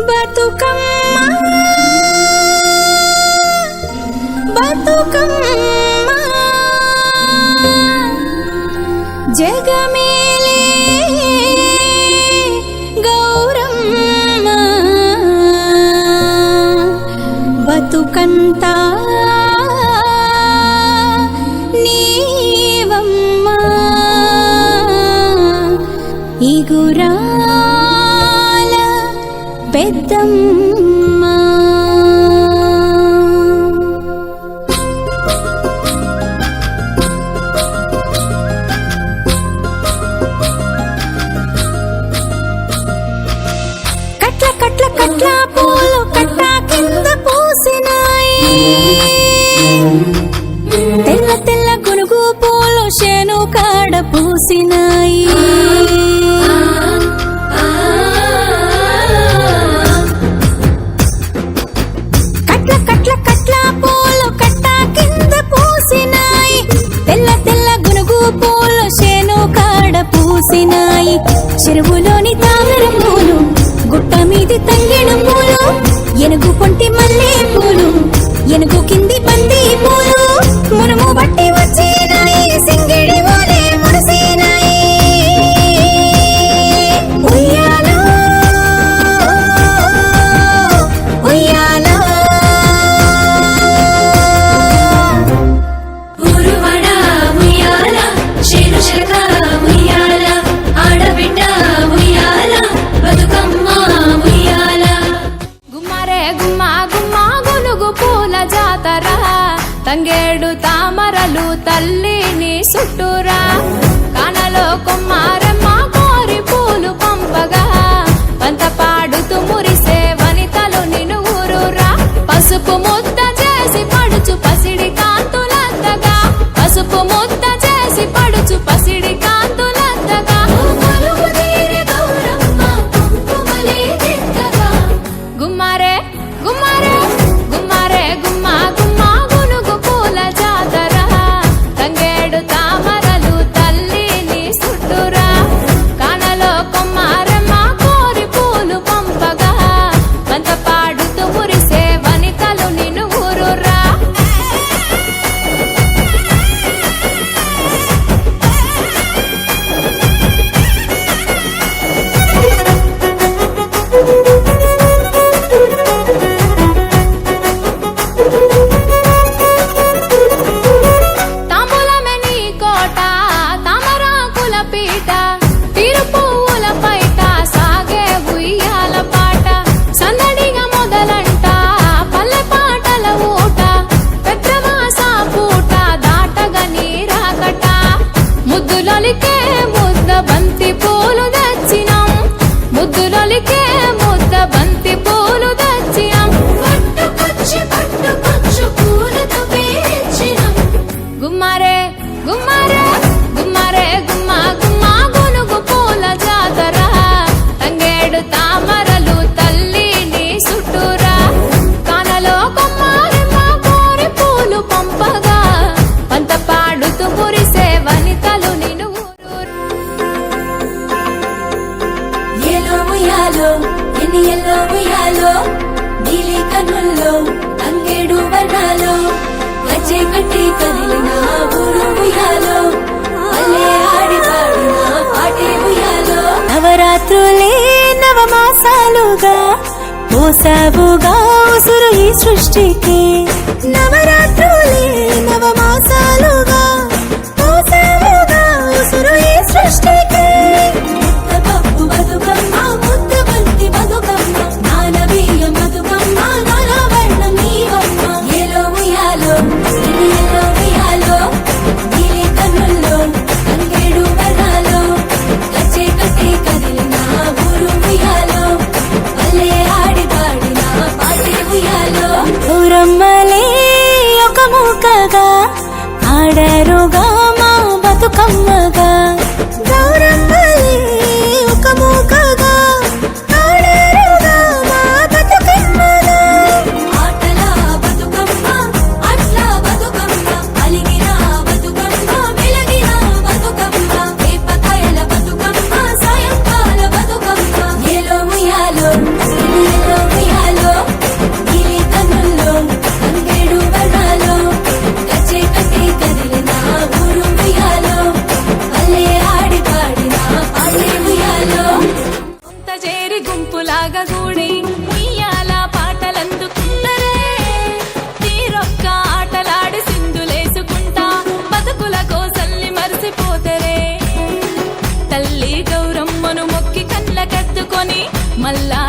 బతుకమ్మ బతుకమ్మ జగమేలే గౌరమ్మ బతుకంతా నీవమ్మ ఇగురాల పెద్దమ్మ కట్ల కట్ల కట్ల పూలు కట్ట కింద పూసినాయి తెల్ల తెల్ల గునుగు పూలు శేను కాడ పూసినాయి కట్ల కట్ల కట్ల పూలు కట్ట కింద పూసినాయి తెల్ల తెల్ల గునుగు పూలు శేను కాడ పూసినాయి చెరువులోని తామర పూలు గుట్ట మీది తంగెడు పూలు ఎనుగు పొంటి మల్లె పూలు ఎనుగు కింది బంతి పూలు మునుము బట్టి వచ్చినాయి సింగిడి ఓలే మురిసినాయి ఉయ్యాలో ఉయ్యాలో ఊరువడ ఉయ్యాల శేను శరక ఉయ్యాల ఆడబిడ్డ ఉయ్యాల బతుకమ్మ ఉయ్యాల గుమ్మరే గుమ్మ గుమ్మ గునుగు పూల జాతర తంగేడు తామరలు తల్లిని సుట్టురా కానలో కుమ్మారమ్మ కోరి పూలు పంపగా పంత పాడుతూ మురిసే వనితలు నిన్ను ఊరురా పసుపు ముద్ద చేసి పడుచు పసిడి కాంతులంతగా పసుపు ముద్ద చేసి పడుచు పసిడి కాంతులంతగా కొలువు తీరే గౌరమ్మ కుంకుమలే దిద్దగా గుమ్మరే గుమ్మరే గుమ్మరే గుమ్మ గుమ్మ గునుగు పూల జాతర తంగేడు తామరలు తల్లిని సుట్టురా కానలో కొమ్మారమ్మ కోరి పూలు పంపగా పంత పాడుతూ మురిసే వనితలు నిన్ను ఊరురా తాంబూలమే నీ కోట తామరాకుల పీట తీరు పువ్వుల పైట సాగే ఉయ్యాల పాట సందడిగా మొదలంట పల్లె పాటల ఊట పెద్రమాస పూట దాటగా నీరాకట ముద్దులొలికే ముద్ద బంతి పూలు తెచ్చినాం ముద్దులొలికే ముద్ద బంతి పూలు తెచ్చినాం పట్టుకొచ్చి పూలతో పేర్చినం గుమ్మరే గుమ్మరే గుమ్మరే గుమ్మ గుమ్మ గునుగు పూల జాతర తంగేడు తామరలు తల్లిని సుట్టురా కానలో కొమ్మారమ్మ కోరి పూలు పంపగా పంత పాడుతూ మురిసే వనితలు నిన్ను ఊరూరా ఎలో ఉయ్యాలో ఎన్ని ఎల్లో ఉయ్యాలో నీలి కన్నుల్లో తంగేడు వర్ణాలో వచ్చే కట్టి కదిలిన ఊరు ఉయ్యాలో అల్లే ఆడి పాడిన పాటే ఉయ్యాలో నవరాత్రులే నవమాసాలుగా మోసావుగా ఉసురు ఈ సృష్టికి నవరాత్రులే నవమాసాలుగా మోసావుగా ఉసురు ఈ సృష్టికి పప్పు బతుకమ్మ ముద్ద బంతి బతుకమ్మ నానబియ్యం బతుకమ్మ నానవర్ణం నీవమ్మ ఎలో ఉయ్యాలో ఎన్ని ఎల్లో ఉయ్యాలో నీలి కన్నుల్లో తంగేడు వర్ణాలో గచ్చే కట్టి కదిలిన ఊరు ఉయ్యాలో అల్లే ఆడి పాడిన పాటే ఉయ్యాలో ఊరమ్మలే ఎత్తుకొని మల్లా